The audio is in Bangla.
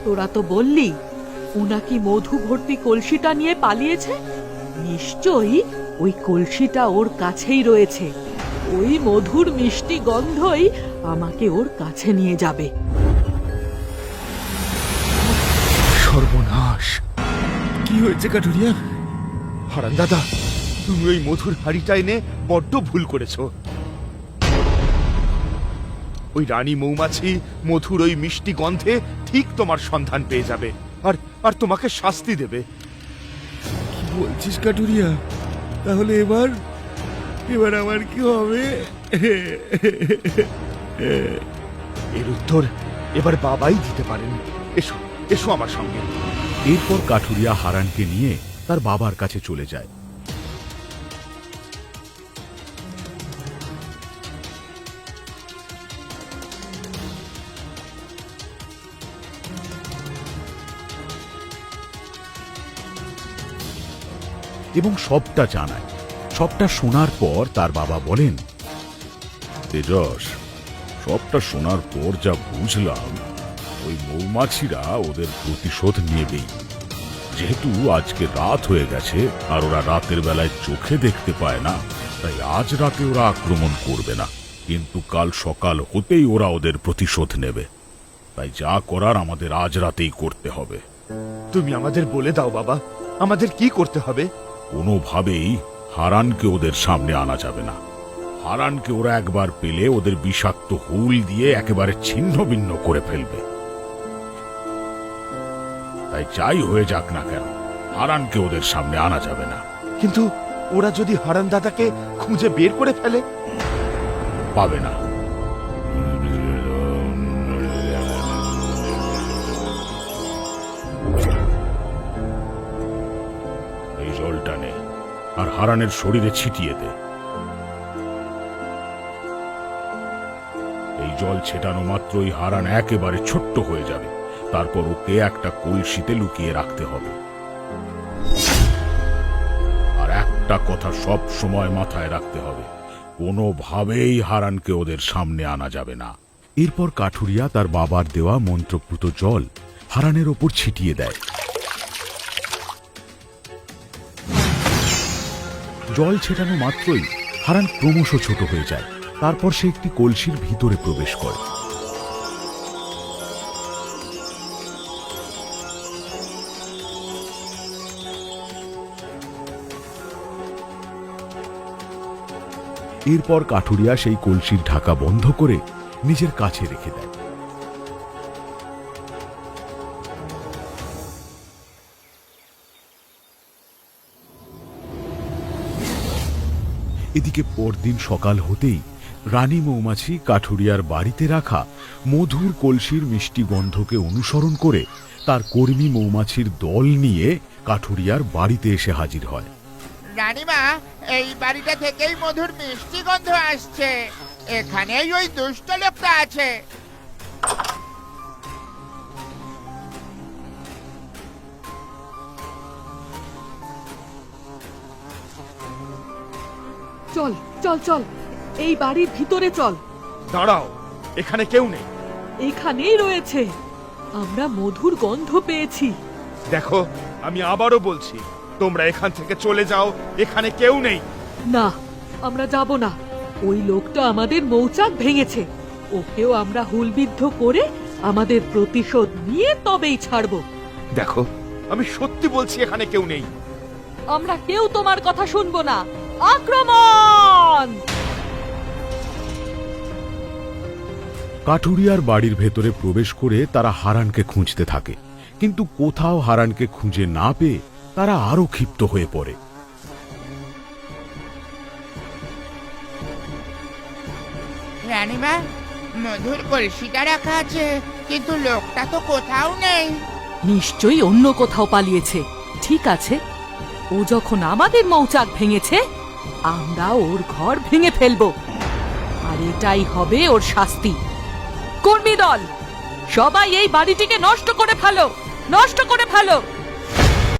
তোরা তো বললি ও নাকি মধু ভর্তি কলসিটা নিয়ে পালিয়েছে। নিশ্চয়ই ওই কলসিটা ওর কাছেই রয়েছে। ওই মধুর মিষ্টি গন্ধই আমাকে ওর কাছে নিয়ে যাবে। সর্বনাশ! কি হয়েছে কাঠুরিয়া? হারান দাদা, তুমি ওই মধুর হাড়িটা এনে বড্ড ভুল করেছো। ওই রানী মৌমাছি মধুর ওই মিষ্টি গন্ধে ঠিক তোমার সন্ধান পেয়ে যাবে আর আর তোমাকে শাস্তি দেবে। কি বলছিস কাঠুরিয়া? তাহলে এবার এবার আমার কি হবে? এর উত্তর এবার বাবাই দিতে পারেন। এসো এসো আমার সঙ্গে। এরপর কাঠুরিয়া হারানকে নিয়ে তার বাবার কাছে চলে যায়। এবং সবটা জানায়। সবটা শোনার পর তার বাবা বলেন, তেজস, সবটা শোনার পর যা বুঝলাম, ওই মৌমাছিরা ওদের প্রতিশোধ নেবেই। যেহেতু আজকে রাত হয়ে গেছে আর ওরা রাতের বেলায় চোখে দেখতে পায় না, তাই আজ রাতে ওরা আক্রমণ করবে না, কিন্তু কাল সকাল হতেই ওরা ওদের প্রতিশোধ নেবে। তাই যা করার আমাদের আজ রাতেই করতে হবে। তুমি আমাদের বলে দাও বাবা, আমাদের কি করতে হবে? কোনোভাবেই হারানকে ওদের সামনে আনা যাবে না। হারানকে ওরা একবার পেলে ওদের বিষাক্ত হুল দিয়ে একেবারে ছিন্ন ভিন্ন করে ফেলবে। তাই যাই হয়ে যাক না কেন, হারানকে ওদের সামনে আনা যাবে না। কিন্তু ওরা যদি হারান দাদাকে খুঁজে বের করে ফেলে? পাবে না। এই জলটা নে আর হারানের শরীরে ছিটিয়ে দে। এই জল ছেটানো মাত্রই হারান একেবারে ছোট্ট হয়ে যাবে। তারপর ওকে একটা কলসিতে লুকিয়ে রাখতে হবে। আর একটা কথা সব সময় মাথায় রাখতে হবে, কোনোভাবেই হারানকে ওদের সামনে আনা যাবে না। এরপর কাঠুরিয়া তার বাবার দেওয়া মন্ত্রপুত জল হারানের ওপর ছিটিয়ে দেয়। জল ছেটানো মাত্রই হারান ক্রমশ ছোট হয়ে যায়। তারপর সে একটি কলসির ভিতরে প্রবেশ করে। এরপর কাঠুরিয়া সেই কলসির ঢাকা বন্ধ করে নিজের কাছে রেখে দেয়। এদিকে পরদিন সকাল হতেই রানী মৌমাছি কাঠুরিয়ার বাড়িতে রাখা মধুর কলসির মিষ্টি গন্ধকে অনুসরণ করে তার কর্মী মৌমাছির দল নিয়ে কাঠুরিয়ার বাড়িতে এসে হাজির হয়। রানীমা, এই বাড়িটা থেকেই মধুর মিষ্টি গন্ধ আসছে। এখানেই ওই দুষ্ট লোকটা আছে। চল চল চল, এই বাড়ির ভিতরে চল। দাঁড়াও, এখানে কেউ নেই। এখানেই রয়েছে, আমরা মধুর গন্ধ পেয়েছি। দেখো, আমি আবারও বলছি, তোমরা এখান থেকে চলে যাও, এখানে কেউ নেই। না, আমরা যাব না। ওই লোকটা আমাদের মৌচাক ভেঙেছে। ওকেও আমরা হুলবিদ্ধ করে আমাদের প্রতিশোধ নিয়ে তবেই ছাড়ব। দেখো, আমি সত্যি বলছি এখানে কেউ নেই। আমরা কেউ তোমার কথা শুনবো না। আক্রমণ! কাঠুরিয়ার বাড়ির ভেতরে প্রবেশ করে তারা হারানকে খুঁজতে থাকে, কিন্তু কোথাও হারানকে খুঁজে না পেয়ে তারা আরো ক্ষিপ্ত হয়ে পড়ে। রানীমা, মধুর কলসিটা রাখা আছে, কিন্তু লোকটা তো কোথাও নেই। নিশ্চয়ই অন্য কোথাও পালিয়েছে। ঠিক আছে, ও যখন আমাদের মৌচাক ভেঙেছে, আমরা ওর ঘর ভেঙে ফেলবো, আর এটাই হবে ওর শাস্তি। কর্মী দল, সবাই এই বাড়িটিকে নষ্ট করে ফেলো, নষ্ট করে ফেলো।